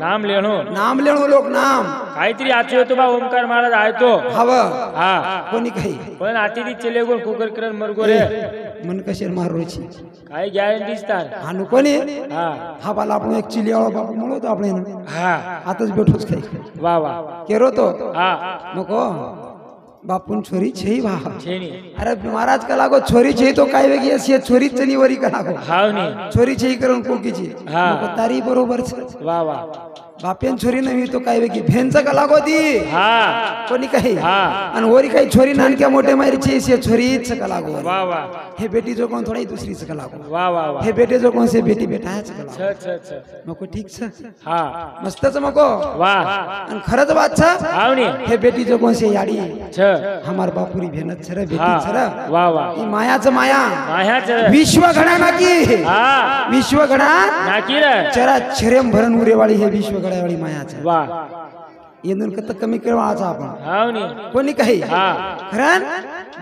नाम लेणो लोक नाम काहीतरी आची होतो बा ओमकार महाराज आहे तो हवं हा कोणी काही पण आती चले गोल कुकर किरण मरगो रे मन कशे मारोची काय गॅरंटी असतात हानु कोणी हा हा बाला आपण एक चिलियाळो बापू म्हणतो आपण हा आताच भेटूच काही वा वा केरो तो हा नको बापून छोरी छेई भा छेनी अरे महाराज का लागो छोरी छेई तो काय वेगळी अशी छोरी चनीवरी का लागो हाव नी छोरी छेई करून कोकीची नको तारी बरोबर वा वा बापेन छोरी नव्ही तो काय वेगळी भेंचा का लागो ती हा कोणी काही हा आणि वरी काही छोरी नानक्या मोठे मारीची से छोरीच का लागो वा वा हे बेटी जो कोण थोडी दुसरीच का लागो वा वा वा हे बेटे जो कोण से बेटी बेटा है का लागो छ छ छ नको ठीक छ हा मस्तच मको वा आणि खरंच बात छ हाव नी हे बेटी जो कोण से याडी छ हमार बापुरी भेनत छरे बेटी छरे वा वा ई मायाच माया मायाच विश्व घडा नाकी हा विश्व घडा नाकी रे चरा छरेम भरण उरेवाळी हे विश्व घडावाळी मायाच वा येऊन कत कमी केळवाचा आपण हाव नी कोणी काही हा खरं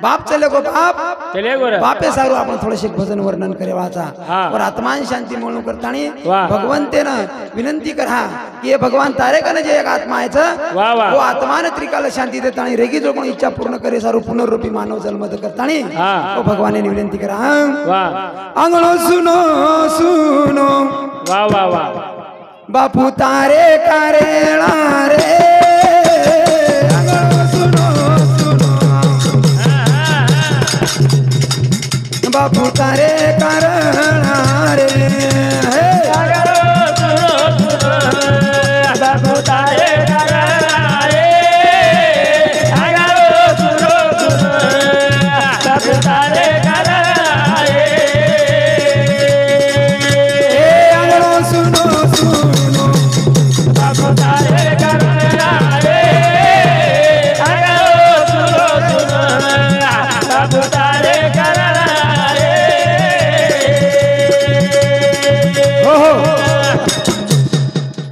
बाप चले गो बाप चले गो रे बापे सारू आपण थोडेसे भजन वर्णन करे वाचा हा और आत्मान शांती म्हणून करतानी वाह. भगवंतेनं विनंती करा की हे भगवान तारे का जे एक आत्मा आहे वाह, वाह. वो आत्मान त्रिकाल शांती देतानी रेगी जो कोण इच्छा पूर्ण करे सारू पुनर्रूपी मानव जन्म करतानी हा. तो भगवाने विनंती करा वा अंगणो सुनो सुनो वा वा वा बापू तारे करेला रे अंगणो सुनो बापू तारे करेला रे बापू तारे करेला रे बापू तारे करेला रे अंगणो सुनो सुनो बापू तारे करेला रे बापू तारे करेला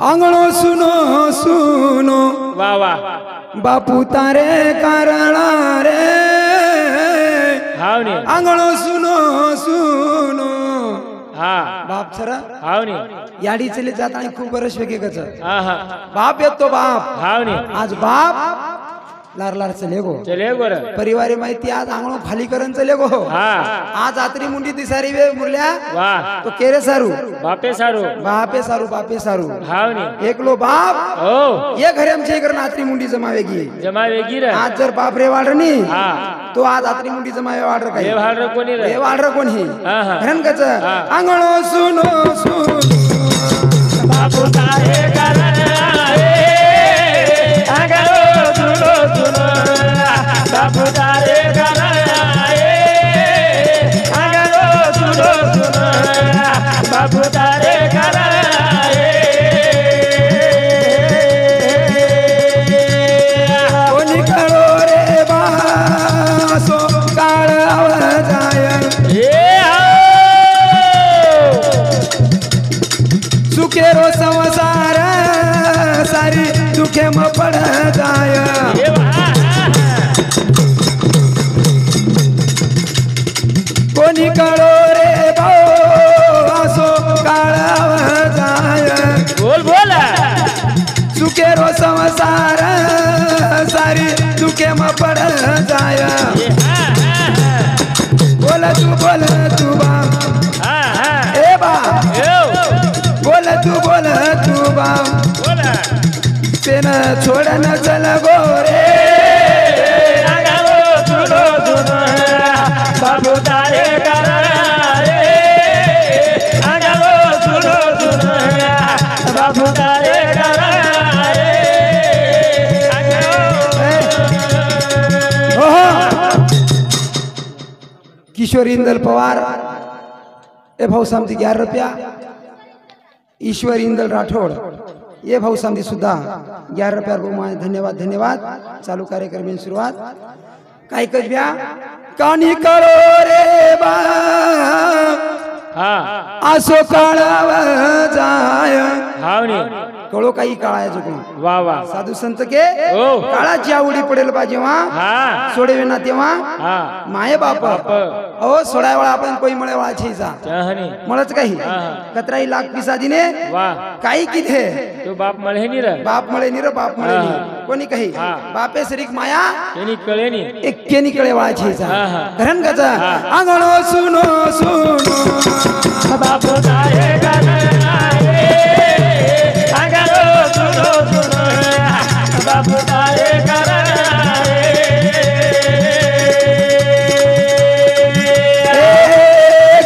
अंगणो सुनो सुनो वा वा बापू तारे करला रे हाव नी अंगणो सुनो सुनो हा बाप सरा हाव नी याडी चले जात आणि खूप बरस वेगळे कच हा हा बाप येतो बाप हाव नी आज बाप लार लार चले गो चले गो रे परिवारी माहिती आज अंगणो खाली करून चले गो हा आज आतरी मुंडी दिसारी वे मुरल्या वा तो केरे सारू बापे सारू बापे सारू हाव नी एकलो बाप ओ ये घरी आमच्या इकडे आतरी मुंडी जमावेगी जमा वेगी रे आज जर बाप रे वाढणी हा तो आज आतरी मुंडी जमावे वाढर काही हे भाड रे कोणी रे हे वाढर कोणी हा हा घरन कच अंगणो सुनो सुनो बापू तारे करेला रे अंगणो सुनो सुनो बापू तारे करेला रे अंगणो सुनो सुनो बापू तारे करेला रे कोणी कळो रे बासो काळ आवाजाय ए सुखेरो संसार सारी दुखे म पड जाय कोणी कळो रे बासो काळ आवाजाय बोल बोल सुखेरो संसार सारी दुखे म पड जाय बोल तू बा हा हा ए बा बोल तू बा बोल तेन छोड़ न चल गो रे बाबू तारे करेला रे अंगलो सुनो सुनो बाबू तारे करेला रे किशोर इंदल पवार ए भाऊ समती 11 रुपया ईश्वर इंदल राठोड ये भाऊ समती सुद्धा 11 रुपया बहुमान धन्यवाद धन्यवाद चालू कार्यक्रम सुरुवात काय कव्या कानी करो रे बा हा आसो काळाव जाय हाव नी कळो काही काळा चुकून वा वा साधू संत के हो. काळाची आवडी पडेल बा जेव्हा हा सोडवे ना तेव्हा हा माये बाप अहो सोडाय वेळा आपण कोई मळे वेळा छेचा चहनी मळच काही हा. कतराई लाख पिसा दिने वा काही किथे तो बाप मळे नि र बाप मळे निर बाप मळे नी. कोणी काही हा. बापे सरीक माया तेनी कळे नि एक केनी कळे वेळा छेचा हा, हा. घरन गजा आंगणो सुनो सुनो बाप तारे गराए आगरो सुनो सुनो बाप तारे गराए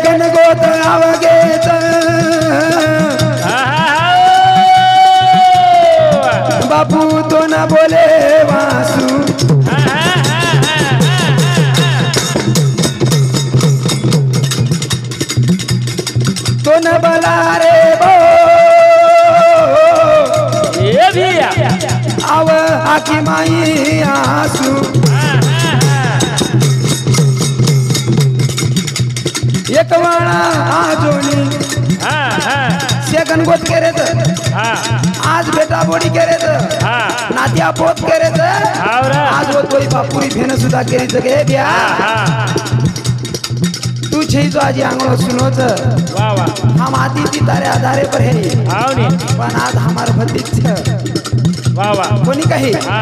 गणगोत आवगेच बापू तो न बोले वासू तो न बला रे बो ये भैया आव आखी माई आसू एक वाणा आजोनी सेकंड गोत केरेत आज बेटा बोडी केरेत नात्या पोत केरेत आज वो तोई बापुरी भेन सुद्धा केरीत गे ब्या तू छेजो आजी आंगणो सुनोच वा वा हम आती ती तारे आधारे पर है आवनी पण आज हमार भतीच वा वा कोणी काही हा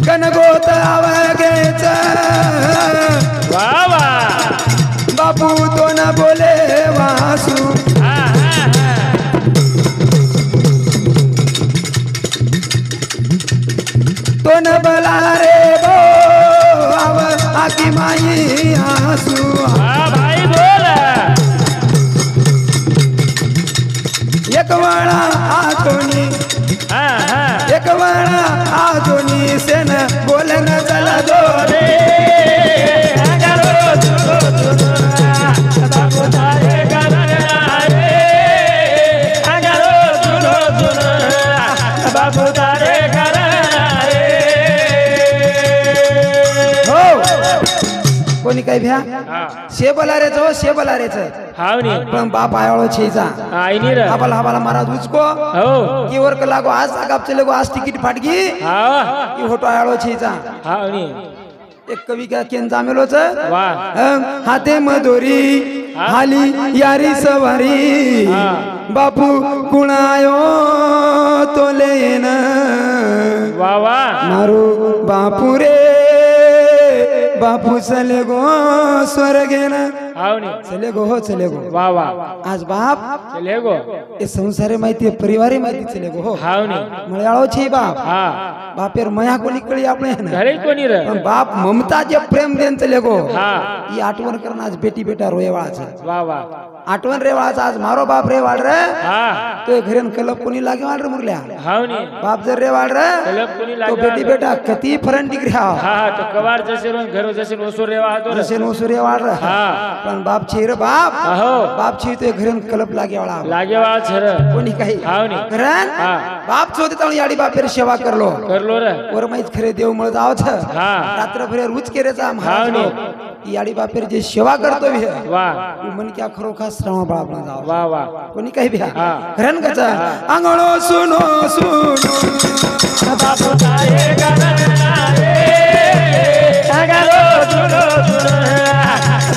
गणगोत आवगेच वा वा बापू तो न बोले वासू तो न बला रे बो आव आकी माई आसू हाँ भाई बोल एक वाणा आजोनी हाँ हाँ एक वाणा आजोनी सेन बोले न चला दो रे अगरो सुनो सुनो बाप तारे गराए अगरो सुनो सुनो बाप तारे गराए हो कोणी काही भ्या हाँ शे बलारेच हो शे बलारेच हावनी पण बाप आयाळो छेजा आई नहीं रहा हबाला हबाला महाराज उचको हो की वर लागो आज आगाप चले गो आज तिकीट फाटगी हाँ की होटो आयाळो छेजा हावनी एक कवी का केन जामेलोच वाह हाते मधोरी हाली यारी सवारी बापू कुणायो तो लेन वाह वाह मारू बापू रे बापू चले गो स्वर्गेन हावनी चले गो हो चले गो वाह वाह आज बाप चले गो ए संसारे माहिती परिवारे माहिती चले गो हो हावनी मळयाळो छी बाप हाँ बापेर मया कोणी कळी આપણે હે ને घरे कोणी रह પણ બાપ મમતા જે પ્રેમ દેન ચલે ગો हाँ ઈ આટવન કરના આજ બેટી બેટા રોયવાળા છે वाह वाह आठवण रेवाळाचा आज मारो बाप रेवाळ रे हाँ तो घरेन कलप कोणी लागे वाळ रे मुरल्या हावनी बाप जर रेवाळ रे कलप कोणी तो लागे बेटी बेटा कती फरन डिग्री हा हाँ तो कवार जैसे रोन घरो जैसे ओसो रेवा तो जसे नो सूर्यवाळ रे हाँ पण बाप छी रे बाप अहो बाप छी तो घरेन कलप लागे वाळा लागे वाळ छर कोणी काही हावनी घरान हाँ बाप चोदी ताळी याडी बापेर सेवा करलो कर लो रे वर माहित खरे देव मळ जाव छ हाँ रात्र भरे रुच केरेचा महाराज हावनी इ याडी बापेर जे सेवा करतो बी वाह मन क्या खरो खास श्रावण बाळा आपण जाव वाह वाह कोणी काही भ्या हाँ घरन गचा आंगणो सुनो सुनो बाप तारे गराए अगरो सुनो सुनो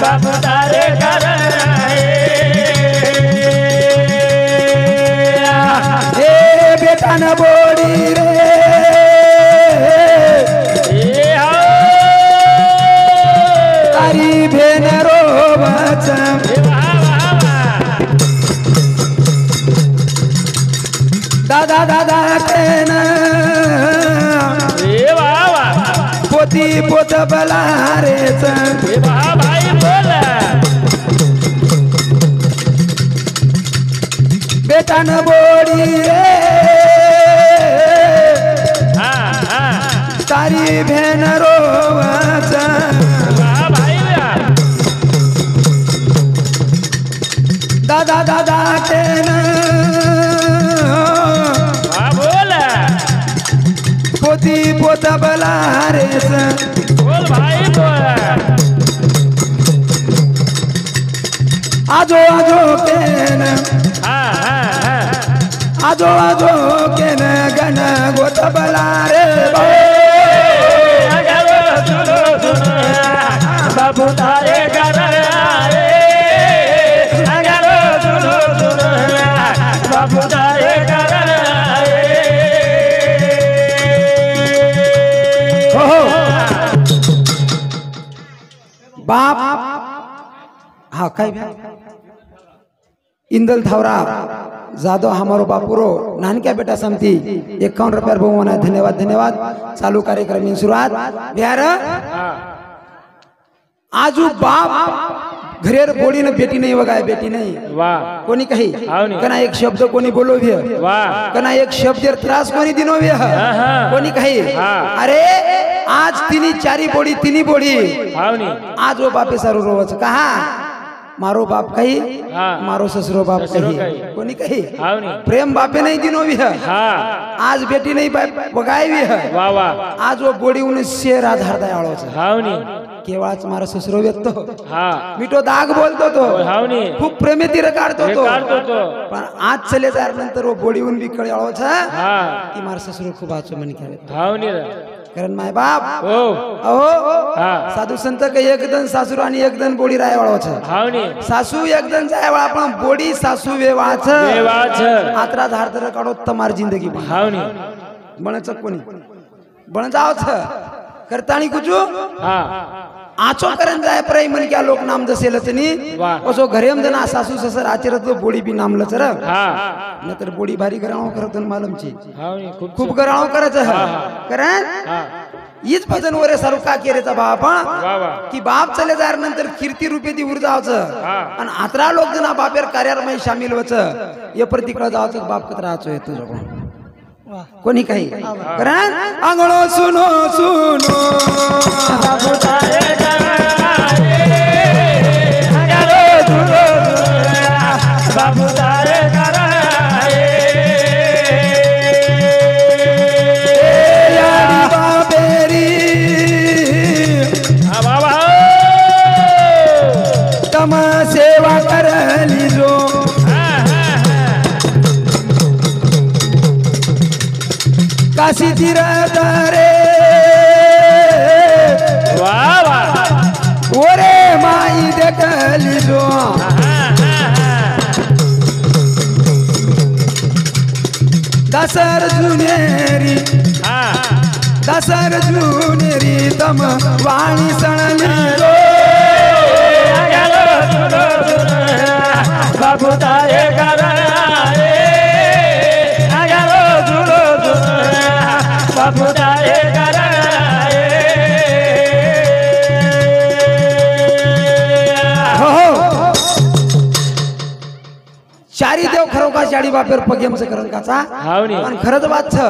बाप तारे गराए हे बेटा न बोडी रे ए आओ तारी भेन रो बचा वाह वाह वाह दादा दादा केन ए वाह वाह पोती पोत बलारेच ए वाह भाई बोल बेटा न बोडी रे हाँ हाँ तारी भेन रो बचा वाह भाई वाह दादा दादा केन वाह बोल पोती पोत बलारेच बोल भाई बोल आजो आजो केन हाँ हाँ हाँ आजो आजो के न गन गोत बला रे बाबू तारे घर आए बाबू तारे घर आए बाप हाँ काय इंदल थावरा जादव हमारो बापुरो नानक्या बेटा समती 51 रुपया बहुमाना धन्यवाद धन्यवाद चालू कार्यक्रम की शुरुआत बिहार आजू बाप घरेर बोली न बेटी नहीं वगाय बेटी नहीं वाह कोणी काही हावनी. कना एक शब्द कोणी बोलो भी वाह कना एक शब्द त्रास कोणी दिनो भी हा. कोणी काही हा. अरे आज तिनी चारी बोडी तिनी बोडी हावनी आज वो बापे सारू रोवच कहा मारो बाप काही हा. मारो ससुरो बाप ससुरो काही काही. कोणी काही हावनी प्रेम बापे नहीं दिनो भी है हाँ आज बेटी नहीं बगाई भी है वाह वाह आज वो बोडी उन्हें शेर आधार दयाळोच हावनी केवळच मारो ससुरो व्यक्तो हाँ मिठो दाग बोलतो तो हावनी खूप प्रेमेती काढतो तो काढतो तो पण आज चले जाय नंतर वो बोडी उन बी कळाळोच हाँ की मारो ससुरो खूप आचो मन केले हावनी रे कारण माय बाप ओ अहो हाँ साधू संत के एक दन सासुर आणि एक दन बोडी राय वाळोच हावनी सासू एक दन जाय वाळा पण बोडी सासू वेवाच देवाच आत्रा धार तर काढो तमार जिंदगी हावनी बनच कोणी बन जावच करताणी कुचू हाँ आचो करन जाय प्रय मन क्या लोक नाम जसेल तनी वाह. ओसो घरेम जना सासू ससर आचरत तो बोडी बी नाम लचर हाँ नतर बोडी भारी करावं करत मालूमची हावनी खूप खूप करावं करत कारण हाँ हीच भजन वरे सारू का केरेचा बाप वाह वाह की बाप चले जाय नंतर कीर्ती रूपे ती उर जावचं हा. आणि आत्रा लोक जना बापेर कार्यारमय शामिल वच ये प्रतिकडे जावचं बाप कत्र आचो येतो जगो कोणी काही कारण आंगळो सुनो सुनो बाबू तारे घर आए बाबू तारे घर आए यारी बाबेरी हाँ बाबा तम सेवा करली जो काशी तीरथ रे वाह वाह ओरे माई देखली जो दसर जुनेरी दसर जुनेरी तम वाणी सणली जो बाबू तारे घर आए बाबू तारे घर आए हो चारी देव खरो का चाडी बापेर पगेमच करण काचा हावनी पण खरंच बात छ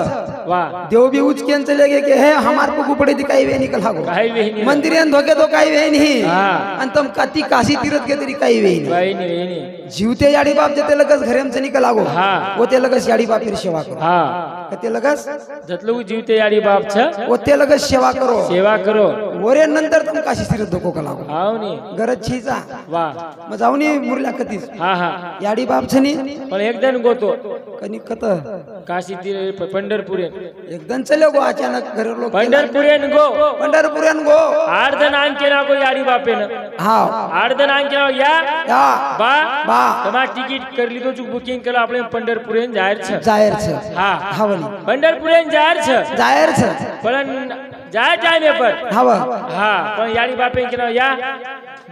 वाह देव भी उचकेन चले गे के हे हमार को पड़े दी काही वे निकल हागो काही वे नहीं मंदिरेन धोके तो काही वे नहीं हाँ. आणि तम काती काशी तीरथ के तरी काही वे नहीं वही नहीं जीवते याडी बाप जते लगस घरेम से निकल आगो हाँ. वो ते लगस याडी बापेर सेवा करो हाँ कते लगस जतलू जीवते यारी बाप छ वो ते लगस सेवा करो सेवा करो वरे नंतर तुम काशी तीरथ धोको कलागो हावनी गरज छीचा वाह मग जाऊनी मुरल्या कतीस हाँ हाँ याडी बाप छनी पण एकदन गोतो कनी कत काशी तीर पंढरपुरे एकदम चले गो अचानक घर लोक पंढरपुरे गो पंढरपुरान गो आर्धन आंके ना को यारी बापे न हा आर्धन आंके ना या या बा बा તમાર ટિકિટ કરી લીધો છું બુકિંગ કરો આપણે પંઢરપુરે જાહેર છે जाहीर छ હા हावनी પંઢરપુરે જાહેર છે जाहीर छ પણ જાય ટાઈમે પર हाव હા પણ यारी बापे કે ના या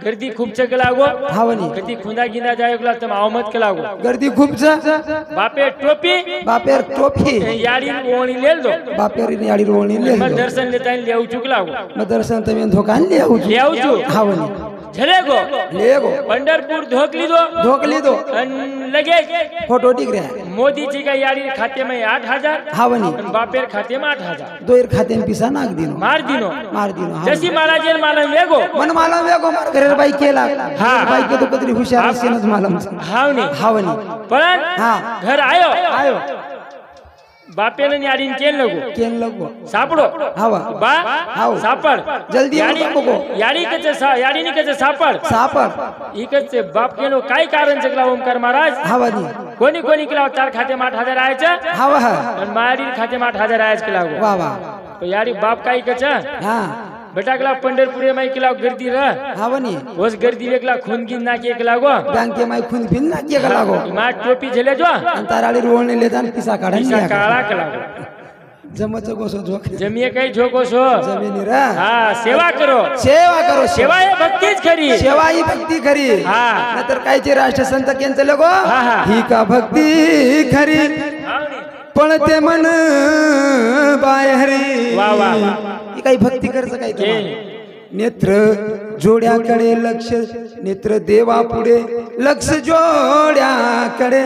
गर्दी खूप छ लागो हावनी कधी खुंदा गिंदा जाय गला तम आवमत के लागो गर्दी खूप छ बापे टोपी बापेर टोपी यारी ओणी लेल दो बापेर याडी रोवणी ले मग दर्शन लेता लेऊ चुक लागो मग दर्शन तमेन धोकान ले आऊ ले आऊ छु हावनी झले गो ले गो पंढरपुर धोक लीधो धोकली दो अन लगे फोटो टिक रे मोदी जी का यारी खाते में 8000 हावनी अन बापेर खाते में 8000 दोयर खाते पिसा नाग दिनो मार दिनो मार दिनो जसी महाराज मालम वेगो मन मालम वेगो मार घरेर बाई केला हा. बाई के तो कदरी हुशार असेनच मालम हावनी हावनी पण हा घर आयो आयो बापेने याडीन केन लगो केन लगो सापडो हवा बा हाव सापड जल्दी याडी बघो याडी कचे याडीनी कचे सापड सापर इकचे बाप केलो काय कारण चकला ओमकार महाराज हवा नी कोणी कोणी केला 4 खाते 8000 आयचा हवा हा आणि माडी खाते 8000 आयच केला गो वा वा तो याडी बाप काय कचे हा बेटा केला पंढरपुरे माई केला गर्दी र हवा नी ओस गर्दी वेकला खून गिन ना के केला गो बँके माय खून भिन ना के लागो मा टोपी झेले जो अंतराळी रोवणे लेदान पिसा काढा पिसा काळा केला गो जमच गोसो जोख जमिये काही झोको सो जमिनी रा हा सेवा करो सेवा हे भक्तीच खरी सेवा ही भक्ती खरी हा नाहीतर कायचे राष्ट्रसंत केंच लगो हा, हा. ही का भक्ती खरी पळते मन बाहेरी वा वा ही काही भक्ती करचं काय ते नेत्र जोड्याकडे लक्ष नेत्र देवा पुढे लक्ष जोड्याकडे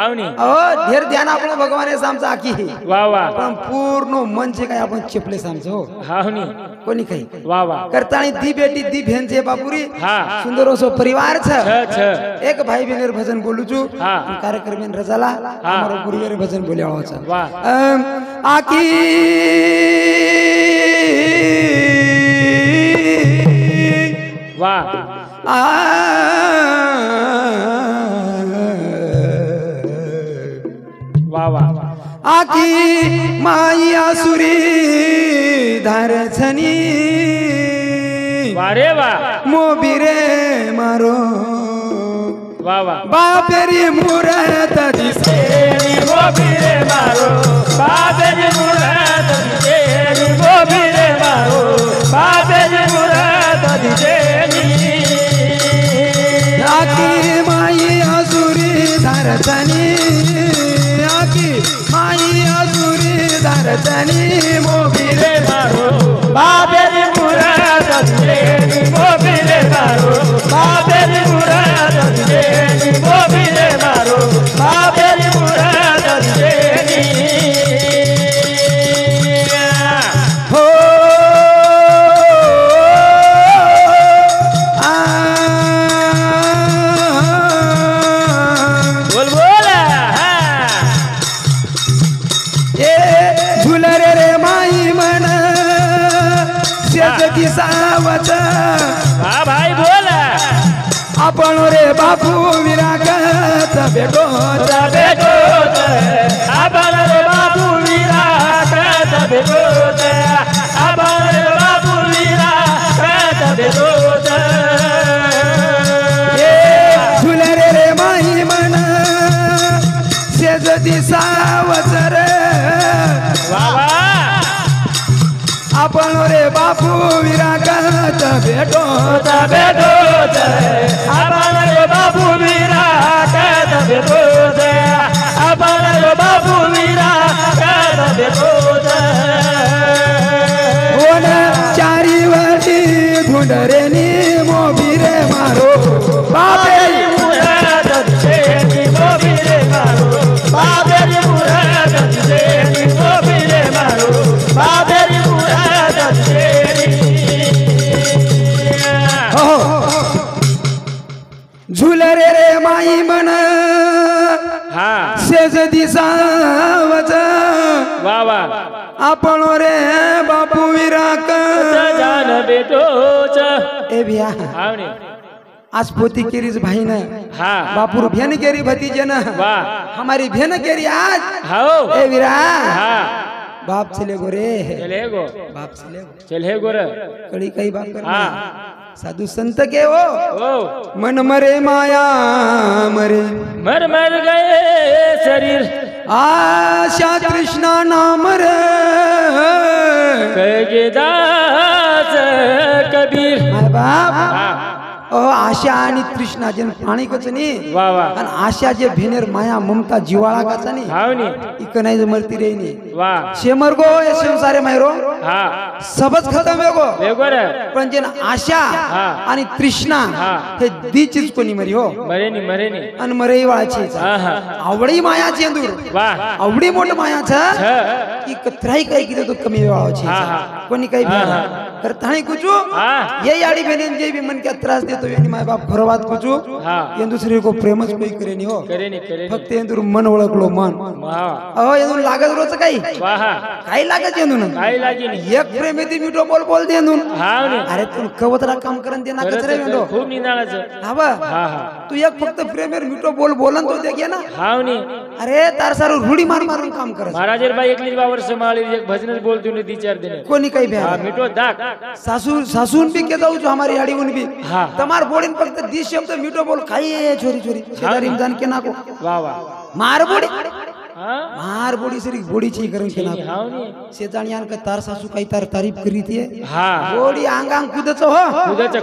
आवनी अहो धीर ध्यान आपण भगवान आमचा आखी वा वा पण पूर्ण म्हणजे काय आपण चेपले समजो हो हावनी कोणी काही वा वा करताणी दी बेटी दी भेन जे बापुरी हा सुंदर ओसो परिवार छ छ एक भाई बहनेर भजन बोलू छु हा कार्यक्रम रजाला हमारो गुरुवेर भजन बोले आवा छ वा आकी वा वा वा आकी माई आसुरी धारछनी वा रे वा मोबिरे मारो वा वा बापेरी मुरत दिसे मोबिरे मारो बापेरी मुरत दिसे मोबिरे मारो बापेरी मुरत दिसे आकी माई आसुरी धारछनी आकी माई आसुरी धारछनी मोबिरे मारो बापेरी मुरत दिसे मोबिरे मारो बापेरी मुरत दिसे मोबिरे मारो बापेरी मुरत दिसे हो बोल बोल ए झुलरे रे माई मन शेज दिसावच हा भाई बोल आपण रे बापू विरागत बेटो बेटो आपण रे बाबू वीरा कत बेटो आपण रे बाबू वीरा कत बेटो ए झुलरे रे माई मन शेज दिसावच रे बाबा आपण रे बापू विरागत बेटो बेटो आपण रे बाबू वीरा कत बेटो आपण रे बाबू वीरा कत बेटो ओन चारी वरी धुंडरेनी मोबिरे मारो बापे मुराद से मोबिरे मारो बाबेरी मुराद से मोबिरे मारो बाबेरी मुराद से हो झुलरे रे माई मन हा शेज दिसावच वा वा आपण रे बापू विराक जान बेटोच ए बिया आवणे आज पोती केरीज भाई न हा बापूर भेन केरी भतीजे न वा हमारी भेन केरी आज हाओ ए विरा हा बाप चले गो रे चले गो बाप चले गो चल हे गोर कड़ी कई बात कर हा साधु संत के वो ओ मन मरे माया मरे मर मर गए शरीर आशा कृष्णा नाम रे कहे दास कबीर माय बाप हा ओ आशा आणि तृष्णा जन पाणी कचनी वा वा आणि आशा जे भेनेर माया ममता जिवाळा कचनी हावनी इक नाही जो मरती रेनी वा शेमर गो ए संसारे मायरो हा सबच खतम है गो हे गोर पण जे आशा हा. आणि तृष्णा हा. हे दीचीच कोणी मरी हो मरेनी मरेनी आणि मरेई वाळाची हा हा आवडी माया चेंदूर वा आवडी मोठ माया छ छ की कत्राई काही किती तो कमी वेळाची हा, हा. कोणी काही हा, हा. तर थाणी कुचू हा. ये याडी बहन जे भी मन क्या त्रास देतो यानी माय बाप खरो बात कुचू हा. ये दुसरी को प्रेमच कोई करे नहीं हो करे फक्त येंदूर मन ओळखलो मन अहो येंदूर लागत रोच काही वाह काही लागत येंदून काय लागी नाही एक प्रेम येते मिठो बोल बोल दे येंदून हाव नी अरे तू कवतरा काम करन देना कचरे वेंडो खूप निनाळाचं हा बा हा हा तू एक फक्त प्रेमेर मिठो बोल बोलन तो देखे ना हाव नी अरे तार सारू रूढी मार मारून काम करत महाराजेर बाई एकलीच वावर संभाळी एक भजनच बोलतो ने दी चार दिन कोणी काही हा भ्या मिठो दाख सासून भी के जाऊ जो हमारी याडी उन भी हा. तमार बोलीन फक्त 20 शब्द मिठो बोल खाई छोरी शेजारी जान के नाको वाह वाह मार बोडी हा मार बोडी सरी बोडी ची करून के नाको हाव नी शेजाणियान का तार सासू काही तार तारीफ करी थी हा बोडी आंगांग कुदच हो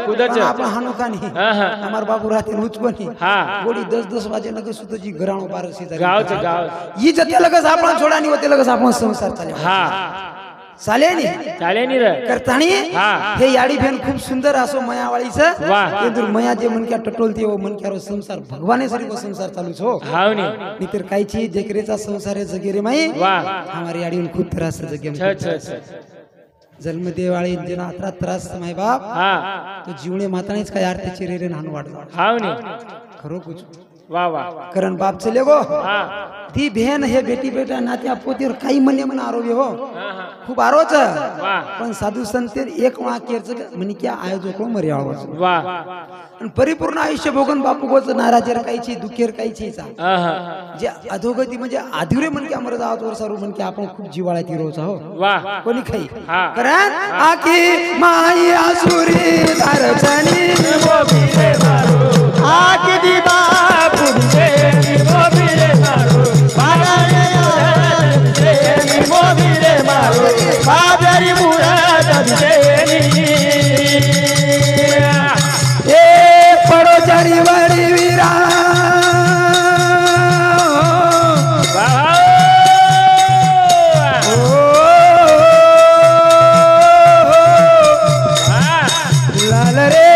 कुदच आपण हानो खानी हा हा हमार बाबू राती उचकोनी हा बोडी 10 वाजे लगे सुतजी घराणो बार शेजारी गाव ही जते लगस आपण छोडानी होते लगस आपण संसार चाले हा चाले नी चाले नी रे करताणी हा. हे याडी भेन खूप सुंदर असो मयावाळीचं वाह. येदूर मया जे मन क्या टटोलते वो मन क्या रो संसार भगवाने सरी को संसार चालू छो हाव नी नितर काही ची जगरेचा संसार है जगेरे माई वाह हमारी याडी खूप त्रास जगे छ छ छ जन्म देवाळी जना अत्रा त्रास माय बाप हा तो जीवणे मातानीच काय आरतीची रे नान वाढला हाव नी खरो कुछ वाह वाह करण बाप चले गो हा ती बहन हे बेटी बेटा नात्या पोतीवर काही म्हणणे म्हणा आरोग्य हो हा हा खूप आरोच वाह पण साधू संतेर एक वाक्यच म्हणे क्या आयोजक मर्याळवाच वाह आणि परिपूर्ण आयुष्य भोगन बापू गोच नाराजेर काहीची दुखेर काहीची हा हा जे अधोगती म्हणजे आधुरे म्हणके अमर जावत वर सारू म्हणके आपण खूप जिवाळ्यात रोज हो वाह कोणी खाई हा कारण आखी माई आसुरी दारचणी मोबिले मारो आखी दिबा पुढचे मोबिले मारो बागारे मोबिले मारो बाजारी मुराद देनी ए पडोचारी वाडी वीरा लाल रे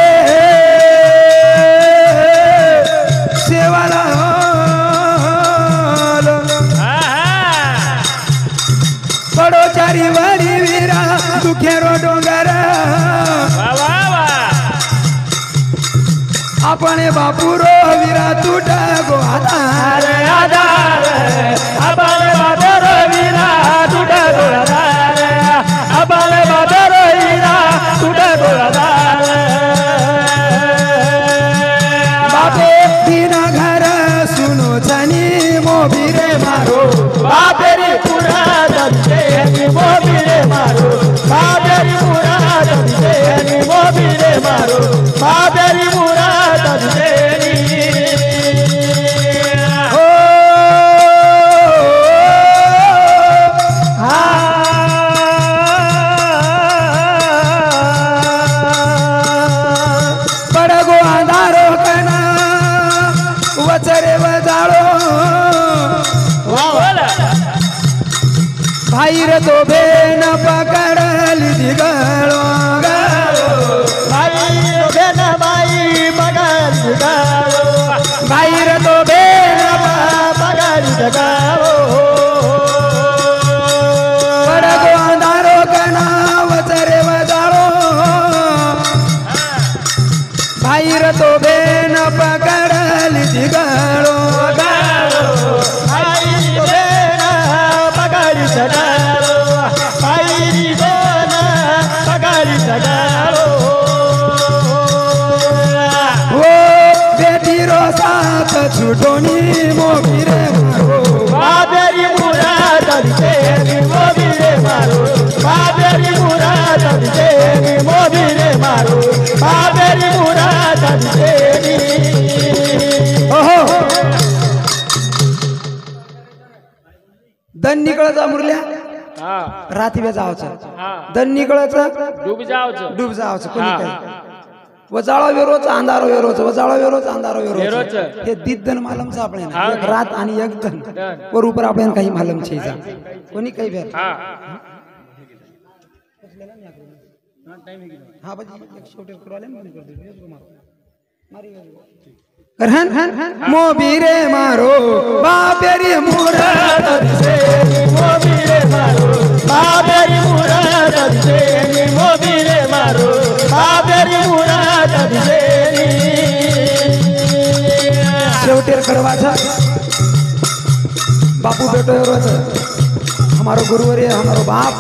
सेवाला पडोचारी वाडी वीरा दुखेरो डोंगर अपने बापूरो वीरा तुटा गो आधार आधार अबाले बादर वीरा तुटा गोळादार अबाले बादर वीरा तुटा गोळादार बापे बिना घर सुनो छनी मोबिरे मारो बाबेरी पुरा दंते मोबिले मारो बाबेरी पुरा दंते मोबिले मारो बाबेरी पुरा दंते ओ पडगो अंधारो कना वचरे वजाळो भाईर तो बेन पकडली दिगळो भाईर तो बेन पडगो अंधारो कना वचरे वजाळो भाईर तो बेन पकडली दिगळो ओ बेटी रो साथ छुटोनी मोबिरे मारो बाबेरी मुरा दंते मोबिले मारो बाबेरी मुरा दंते मोबिले मारो बाबेरी मुरा दंते ओहो दन निकळचा मुरल्या हा रात्री जावचं हा दन निकळचं डूब जावचं डूब जावचं कोणी काय वजाळो वेरोच अंधारो वेरोच वजाळो वेरोच अंधारो वेरोच वेरोच. हे दिद्दन मालमचं आपण हा. एक रात आणि एक दन दन. वर ऊपर आपण काही मालम छेजा कोणी काही भेर हा हा बाजी एक शेवटे करू आले बंद कर दे यसको मारो करहन मोबिरे मारो बापेरी मुराद से मोबिले मारो बाबेरी मुरा दंते मोबिले मारो कड़वा था बापू बेटो रोज हमारो गुरुवर्य हमारो बाप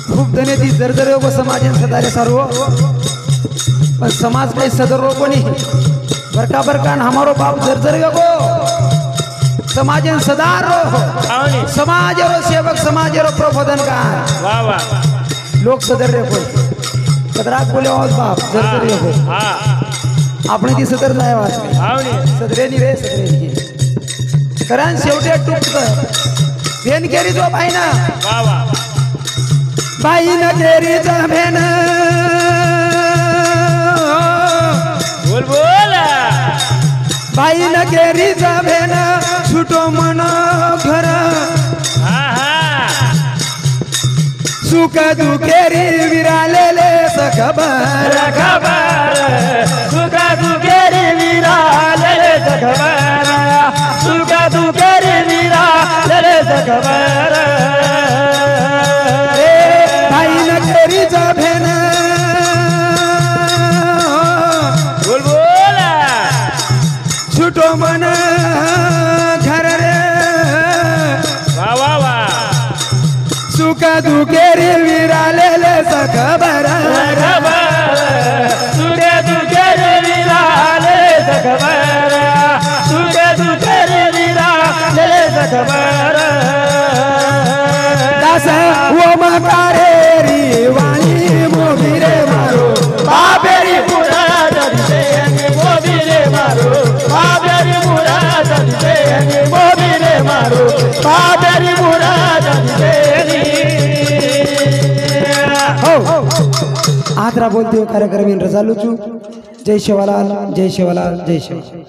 खूब धने ती जर्जर को समाज सदारे सारो पण समाज काही सदर कोणी बरका बरका हमारो बाप जर्जर को समाज सदार समाज सेवक समाज प्रबोधन का वाह वाह लोक सदर रे कोण कदराक बोले आवाज बाप जर्जर हो आपने ती सदर जाय वाच सदरे नि रे सदरे नि कारण शेवटी टुकत भेन केरी जो बाई ना वाह वाह बाई न केरी जो भेन बोल बोल बाई न केरी जो भेन छुटो मन घर हा हा सुख दुखेरी विरालेले सखबर खबर सुखा दुखेरी विरालेले खबर सुखा दुखेरी विरालेले खबर बाई न केरी जो भेन बोल बोल छुटो मन घर रे वाह वाह वाह सुख दुखेरी विरालेले सखबर खबर सुखे दुखेरी विरालेले खबर सुखे दुखेरी विरालेले खबर दास वो मकारे री वाणी मोबिरे मारो बाबेरी मुराद दिसे मोबिरे मारो बाबेरी मुराद दिसे मोबिरे मारो बाबेरी मुराद दिसे हो आदरा बोलते हो कार्यक्रम इन रजालुचू जय शिवलाल जय शिवलाल जय शिव